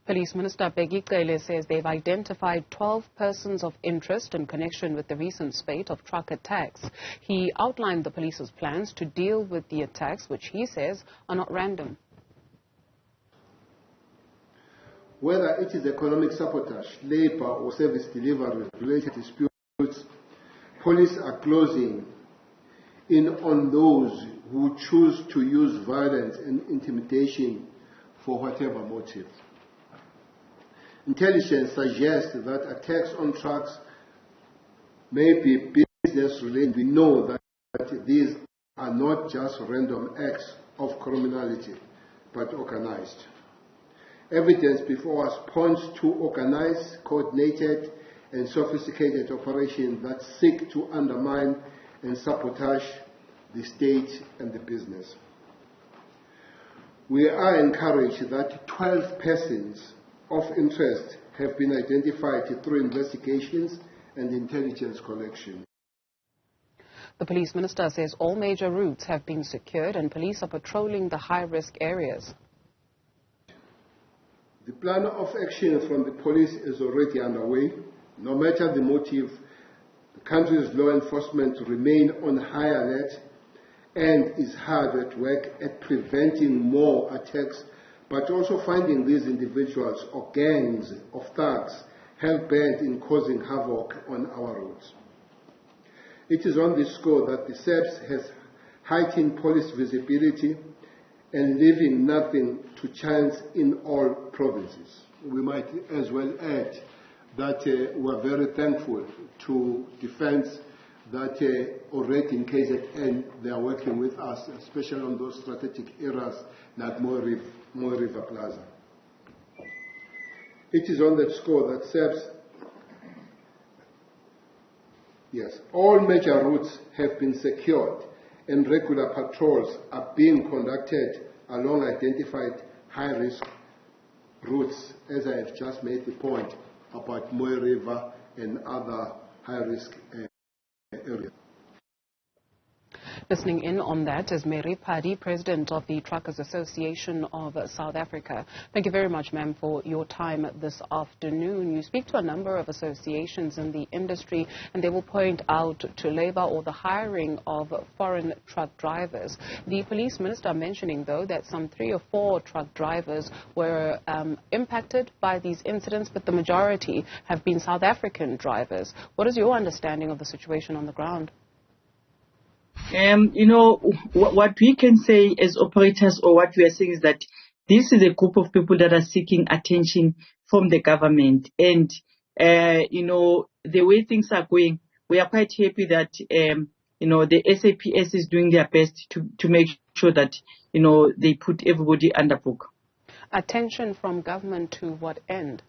Police Minister Bheki Cele says they've identified 12 persons of interest in connection with the recent spate of truck attacks. He outlined the police's plans to deal with the attacks, which he says are not random. Whether it is economic sabotage, labor or service delivery related disputes, police are closing in on those who choose to use violence and intimidation for whatever motive. Intelligence suggests that attacks on trucks may be business-related. We know that these are not just random acts of criminality, but organized. Evidence before us points to organized, coordinated, and sophisticated operations that seek to undermine and sabotage the state and the business. We are encouraged that 12 persons of interest have been identified through investigations and intelligence collection. The police minister says all major routes have been secured and police are patrolling the high-risk areas. The plan of action from the police is already underway. No matter the motive, the country's law enforcement remain on high alert and is hard at work at preventing more attacks, but also finding these individuals or gangs of thugs hell-bent in causing havoc on our roads. It is on this score that the SAPS has heightened police visibility and leaving nothing to chance in all provinces. We might as well add that we are very thankful to Defence that already in KZN they are working with us, especially on those strategic areas like Moy River Plaza. It is on that score that SAPS, all major routes have been secured and regular patrols are being conducted along identified high-risk routes, as I have just made the point about Moy River and other high-risk areas. Listening in on that is Mary Phadi, President of the Truckers Association of South Africa. Thank you very much, ma'am, for your time this afternoon. You speak to a number of associations in the industry, and they will point out to labour or the hiring of foreign truck drivers. The police minister mentioning, though, that some 3 or 4 truck drivers were impacted by these incidents, but the majority have been South African drivers. What is your understanding of the situation on the ground? What we can say as operators, or what we are saying, is that this is a group of people that are seeking attention from the government. And, the way things are going, we are quite happy that, the SAPS is doing their best to make sure that, they put everybody under book. Attention from government to what end?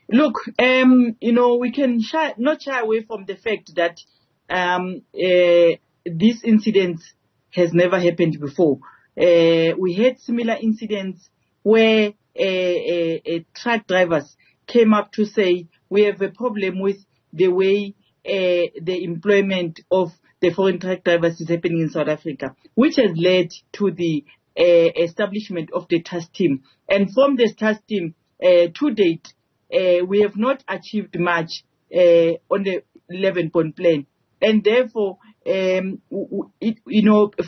Look, we can not shy away from the fact that this incident has never happened before. We had similar incidents where truck drivers came up to say we have a problem with the way the employment of the foreign truck drivers is happening in South Africa, which has led to the establishment of the task team. And from this task team, to date, we have not achieved much on the 11-point plan. And therefore,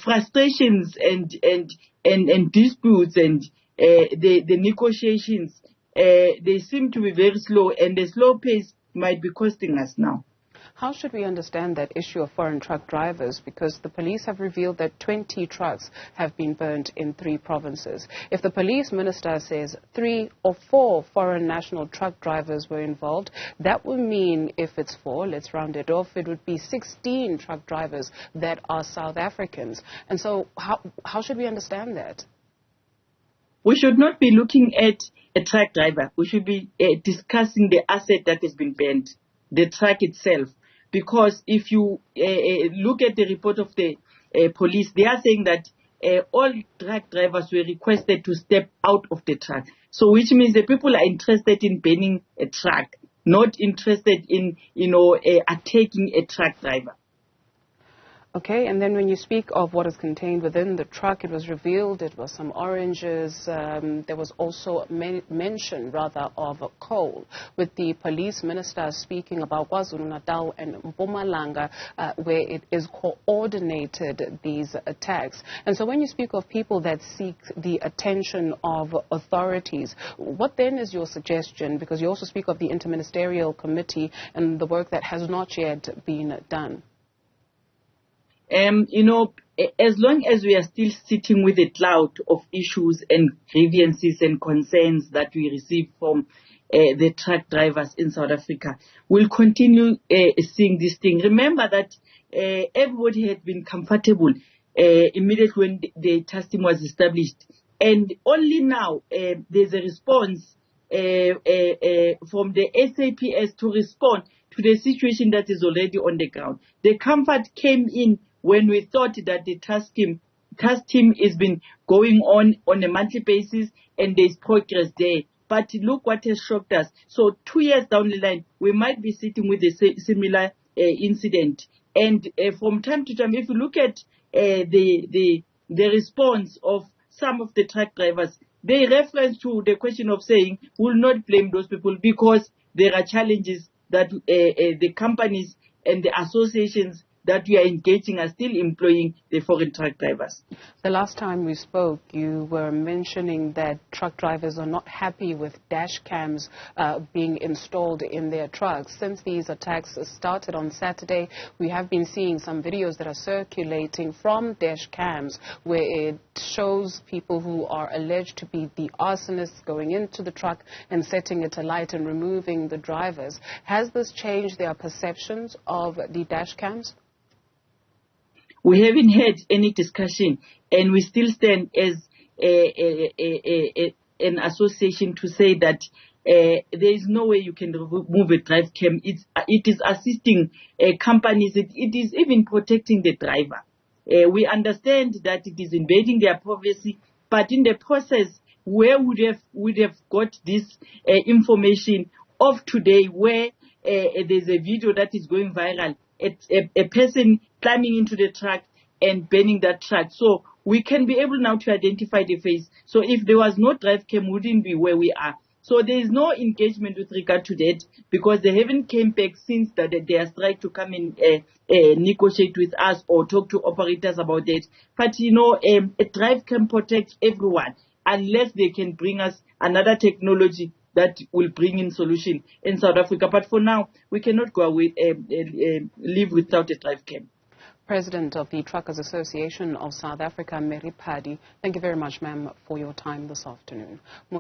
frustrations and disputes and the negotiations, they seem to be very slow, and the slow pace might be costing us now. How should we understand that issue of foreign truck drivers? Because the police have revealed that 20 trucks have been burnt in 3 provinces. If the police minister says 3 or 4 foreign national truck drivers were involved, that would mean, if it's 4, let's round it off, it would be 16 truck drivers that are South Africans. And so how should we understand that? We should not be looking at a truck driver. We should be discussing the asset that has been burnt, the truck itself. Because if you look at the report of the police, they are saying that all truck drivers were requested to step out of the truck. So which means the people are interested in burning a truck, not interested in, attacking a truck driver. Okay, and then when you speak of what is contained within the truck, it was revealed it was some oranges. There was also mention, rather, of coal, with the police minister speaking about KwaZulu-Natal and Mpumalanga, where it is coordinated these attacks. And so when you speak of people that seek the attention of authorities, what then is your suggestion? Because you also speak of the interministerial committee and the work that has not yet been done. As long as we are still sitting with a cloud of issues and grievances and concerns that we receive from the truck drivers in South Africa, we'll continue seeing this thing. Remember that everybody had been comfortable immediately when the task team was established. And only now there's a response from the SAPS to respond to the situation that is already on the ground. The comfort came in when we thought that the task team has been going on a monthly basis and there's progress there. But look what has shocked us. So 2 years down the line, we might be sitting with a similar incident. And from time to time, if you look at the response of some of the truck drivers, they reference to the question of saying, we'll not blame those people because there are challenges that the companies and the associations that we are engaging are still employing the foreign truck drivers. The last time we spoke, you were mentioning that truck drivers are not happy with dash cams being installed in their trucks. Since these attacks started on Saturday, we have been seeing some videos that are circulating from dash cams where it shows people who are alleged to be the arsonists going into the truck and setting it alight and removing the drivers. Has this changed their perceptions of the dash cams? We haven't had any discussion, and we still stand as an association to say that there is no way you can remove a drive cam. It is assisting companies. It is even protecting the driver. We understand that it is invading their privacy, but in the process, where would have got this information of today, where there's a video that is going viral, a person climbing into the truck and burning that truck. So we can be able now to identify the face. So if there was no drive cam, we wouldn't be where we are. So there is no engagement with regard to that because they haven't came back since that they are trying to come and negotiate with us or talk to operators about that. But a drive cam protects everyone unless they can bring us another technology that will bring in solution in South Africa. But for now, we cannot go away, live without a drive cam. President of the Truckers Association of South Africa, Phadi, thank you very much, ma'am, for your time this afternoon.